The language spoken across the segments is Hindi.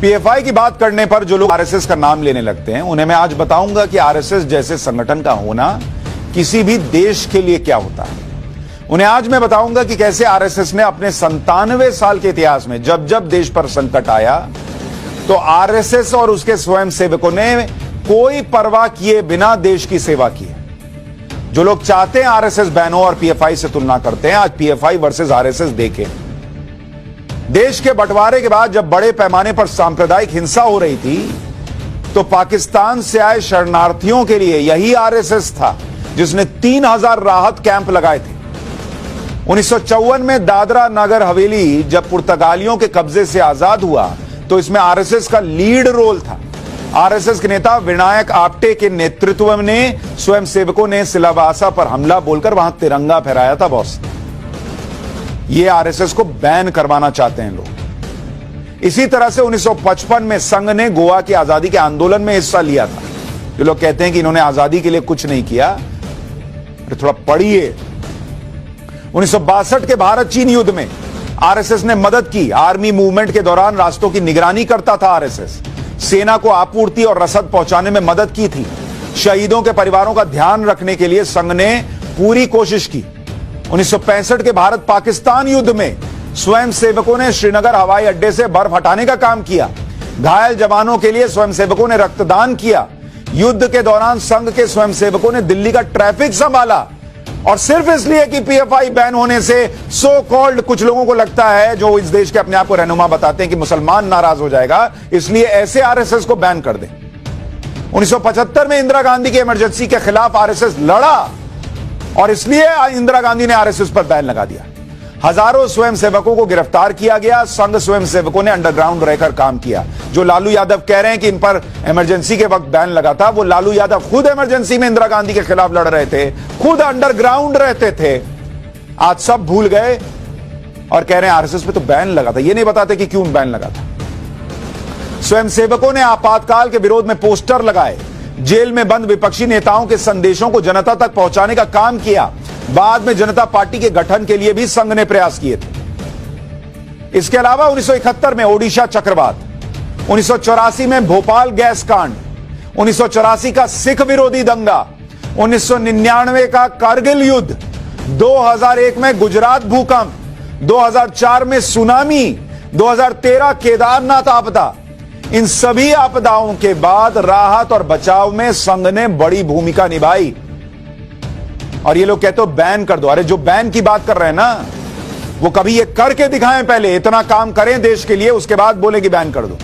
पीएफआई की बात करने पर जो लोग आरएसएस का नाम लेने लगते हैं उन्हें मैं आज बताऊंगा कि आरएसएस जैसे संगठन का होना किसी भी देश के लिए क्या होता है। उन्हें आज मैं बताऊंगा कि कैसे आरएसएस ने अपने 97 साल के इतिहास में जब जब देश पर संकट आया तो आरएसएस और उसके स्वयंसेवकों ने कोई परवाह किए बिना देश की सेवा की है। जो लोग चाहते हैं आरएसएस बैन हो और पीएफआई से तुलना करते हैं, आज पीएफआई वर्सेस आरएसएस देखें। देश के बंटवारे के बाद जब बड़े पैमाने पर सांप्रदायिक हिंसा हो रही थी तो पाकिस्तान से आए शरणार्थियों के लिए यही आरएसएस था जिसने 3000 राहत कैंप लगाए थे। 1954 में दादरा नगर हवेली जब पुर्तगालियों के कब्जे से आजाद हुआ तो इसमें आरएसएस का लीड रोल था। आरएसएस के नेता विनायक आप्टे के नेतृत्व में स्वयंसेवकों ने सिलावासा पर हमला बोलकर वहां तिरंगा फहराया था। बॉस, ये आरएसएस को बैन करवाना चाहते हैं लोग। इसी तरह से 1955 में संघ ने गोवा की आजादी के आंदोलन में हिस्सा लिया था। जो लोग कहते हैं कि इन्होंने आजादी के लिए कुछ नहीं किया, थोड़ा पढ़िए। 1962 के भारत चीन युद्ध में आरएसएस ने मदद की। आर्मी मूवमेंट के दौरान रास्तों की निगरानी करता था आरएसएस। सेना को आपूर्ति और रसद पहुंचाने में मदद की थी। शहीदों के परिवारों का ध्यान रखने के लिए संघ ने पूरी कोशिश की। 1965 के भारत पाकिस्तान युद्ध में स्वयंसेवकों ने श्रीनगर हवाई अड्डे से बर्फ हटाने का काम किया। घायल जवानों के लिए स्वयंसेवकों ने रक्तदान किया। युद्ध के दौरान संघ के स्वयंसेवकों ने दिल्ली का ट्रैफिक संभाला। और सिर्फ इसलिए कि पीएफआई बैन होने से सो कॉल्ड कुछ लोगों को लगता है, जो इस देश के अपने आप को रहनुमा बताते हैं, कि मुसलमान नाराज हो जाएगा, इसलिए ऐसे आरएसएस को बैन कर दें। 1975 में इंदिरा गांधी की इमरजेंसी के खिलाफ आरएसएस लड़ा और इसलिए इंदिरा गांधी ने आरएसएस पर बैन लगा दिया। हजारों स्वयंसेवकों को गिरफ्तार किया गया। संघ स्वयंसेवकों ने अंडरग्राउंड रहकर काम किया। जो लालू यादव कह रहे हैं कि इन पर इमरजेंसी के वक्त बैन लगा था, वो लालू यादव खुद इमरजेंसी में इंदिरा गांधी के खिलाफ लड़ रहे थे, खुद अंडरग्राउंड रहते थे। आज सब भूल गए और कह रहे हैं आरएसएस पे तो बैन लगा था। ये नहीं बताते कि क्यों बैन लगा था। स्वयंसेवकों ने आपातकाल के विरोध में पोस्टर लगाए। जेल में बंद विपक्षी नेताओं के संदेशों को जनता तक पहुंचाने का काम किया। बाद में जनता पार्टी के गठन के लिए भी संघ ने प्रयास किए थे। इसके अलावा 1971 में ओडिशा चक्रवात, 1984 में भोपाल गैस कांड, 1984 का सिख विरोधी दंगा, 1999 का कारगिल युद्ध, 2001 में गुजरात भूकंप, 2004 में सुनामी, 2013 केदारनाथ आपदा। इन सभी आपदाओं के बाद राहत और बचाव में संघ ने बड़ी भूमिका निभाई। और ये लोग कहते हो बैन कर दो। अरे जो बैन की बात कर रहे हैं ना, वो कभी ये करके दिखाएं, पहले इतना काम करें देश के लिए, उसके बाद बोले कि बैन कर दो।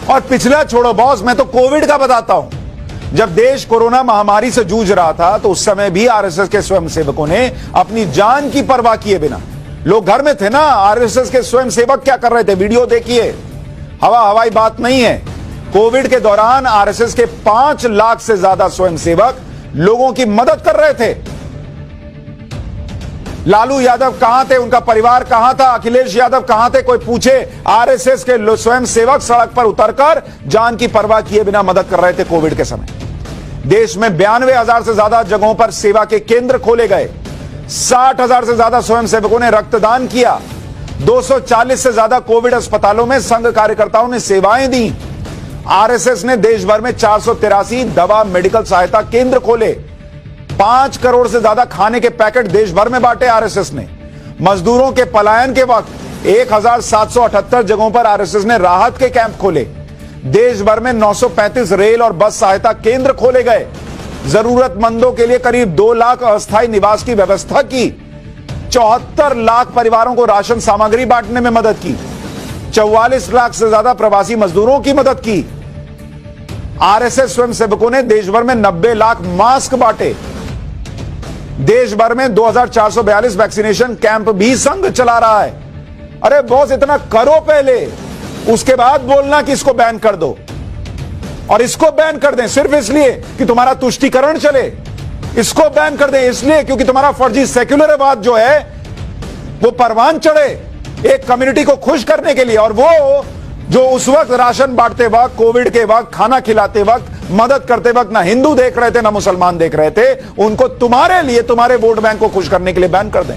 और पिछला छोड़ो बॉस, मैं तो कोविड का बताता हूं। जब देश कोरोना महामारी से जूझ रहा था तो उस समय भी आरएसएस के स्वयंसेवकों ने अपनी जान की परवाह किए बिना, लोग घर में थे ना, आरएसएस के स्वयंसेवक क्या कर रहे थे, वीडियो देखिए। हवाई बात नहीं है। कोविड के दौरान आरएसएस के 5 लाख से ज्यादा स्वयंसेवक लोगों की मदद कर रहे थे। लालू यादव कहां थे, उनका परिवार कहां था, अखिलेश यादव कहां थे, कोई पूछे? आरएसएस के स्वयंसेवक सड़क पर उतरकर जान की परवाह किए बिना मदद कर रहे थे कोविड के समय। देश में 92,000 से ज्यादा जगहों पर सेवा के केंद्र खोले गए। 60,000 से ज्यादा स्वयंसेवकों ने रक्तदान किया। 240 से ज्यादा कोविड अस्पतालों में संघ कार्यकर्ताओं ने सेवाएं दी। आरएसएस ने देश भर में 483 दवा मेडिकल सहायता केंद्र खोले। 5 करोड़ से ज्यादा खाने के पैकेट देश भर में बांटे आरएसएस ने। मजदूरों के पलायन के वक्त 1778 जगहों पर आरएसएस ने राहत के कैंप खोले। देश भर में 935 रेल और बस सहायता केंद्र खोले गए। जरूरतमंदों के लिए करीब 2 लाख अस्थायी निवास की व्यवस्था की। 74 लाख परिवारों को राशन सामग्री बांटने में मदद की। 44 लाख से ज्यादा प्रवासी मजदूरों की मदद की। आरएसएस स्वयंसेवकों ने देश भर में 90 लाख मास्क बांटे। देश भर में 2442 वैक्सीनेशन कैंप भी संघ चला रहा है। अरे बॉस, इतना करो पहले, उसके बाद बोलना कि इसको बैन कर दो। और इसको बैन कर दें सिर्फ इसलिए कि तुम्हारा तुष्टीकरण चले। इसको बैन कर दें इसलिए क्योंकि तुम्हारा फर्जी सेक्युलरवाद जो है वो परवान चढ़े एक कम्युनिटी को खुश करने के लिए। और वो जो उस वक्त राशन बांटते वक्त, कोविड के वक्त, खाना खिलाते वक्त, मदद करते वक्त ना हिंदू देख रहे थे ना मुसलमान देख रहे थे, उनको तुम्हारे लिए, तुम्हारे वोट बैंक को खुश करने के लिए बैन कर दें।